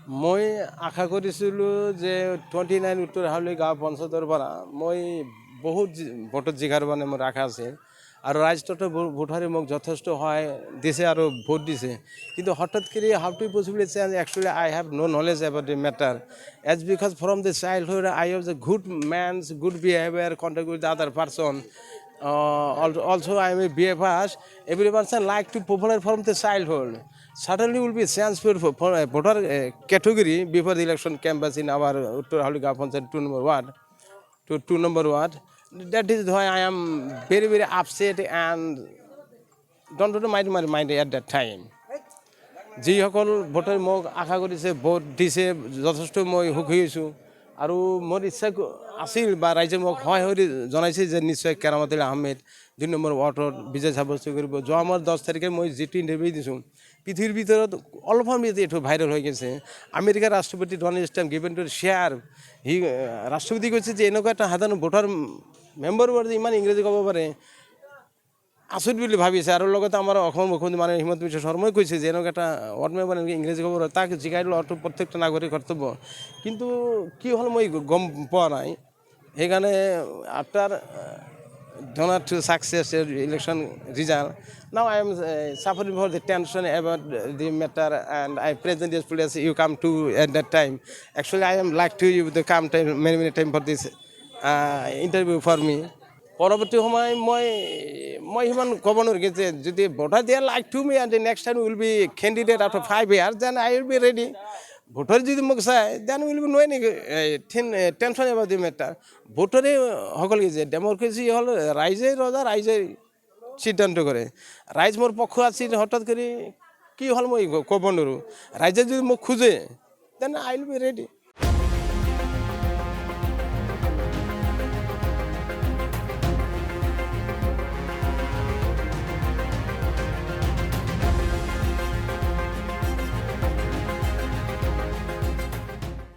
মই আশা কৰিছিলোঁ যে 29 উত্তৰ হাউলি গাঁও পঞ্চায়তৰ পৰা মই বহুত ভোটত জিকাৰ মানে মোৰ আশা আছে আৰু ৰাইজটোতো ভোটাৰে মোক যথেষ্ট সহায় দিছে আৰু ভোট দিছে কিন্তু হঠাৎ কৰি how to possible change actually I have no knowledge about the matter as because from the childhood I have the good manners good behaviour contact with the other person also I am a BA pass. Every person like to popular from the childhood. Certainly will be chance for a voter category before the election campaign in our Uttar Halika Panchayat 2 number ward to 2 number ward. That is why I am very very upset and don't mind my mind at that time. যিসকল ভোটে মোক আশা কৰিছে vote দিছে যথেষ্ট মই সুখী হৈছোঁ আৰু মোৰ ইচ্ছা আছিল বা ৰাইজে মোক সহায় জনাইছে যে নিশ্চয় কেৰামতুল আহমেদ 2 নম্বৰ ৱাৰ্ডত বিজয় সাব্যস্ত কৰিব যোৱা মাহৰ 10 তাৰিখে মই যিটো ইণ্টাৰভিউ দিছোঁ পৃথিৱীৰ ভিতৰত অলপ সময় এইটো ভাইৰেল হৈ গৈছে আমেৰিকাৰ ৰাষ্ট্ৰপতি Donald Trump given to share ৰাষ্ট্ৰপতি কৈছে যে এনেকুৱা এটা সাধাৰণ ভোটাৰ মেম্বাৰ ৱাৰ্ড ইমান ইংৰাজী ক'ব পাৰে আচৰিত বুলি ভাবিছে আৰু লগতে আমাৰ অসমৰ মুখ্যমন্ত্ৰী মানে হিমন্ত বিশ্ব শৰ্মাই কৈছে যে এনেকুৱা এটা ৱাৰ্ড মেম্বাৰ ইংৰাজী ক'ব পাৰে তাক জিকাই লোৱাটো প্ৰত্যেকটা নাগৰিক কৰ্তব্য কিন্তু কি হ'ল মই গম পোৱা নাই সেইকাৰণে after donor to success election result. Now I am suffering for the tension about the matter, and I present this place. You come to at that time. Actually, I am like to you the come time many time for this interview for me. পৰৱৰ্তী সময় মই সিমান ক'ব নোৱাৰিম যে যদি voter দিয়া like to me and next time will be candidate after 5 years then I will be ready voter যদি মোক চায় দেন উইল বি নহয় নেকি টেনশ্যন এবাউট দি মেটাৰ ভোটাৰে সকল কি যে ডেমক্ৰেচি হ'ল ৰাইজে ৰজা ৰাইজে সিদ্ধান্ত কৰে ৰাইজ মোৰ পক্ষ আছিল হঠাৎ কৰি কি হ'ল মই ক'ব নোৱাৰোঁ ৰাইজে যদি মোক খোজে then I will be ready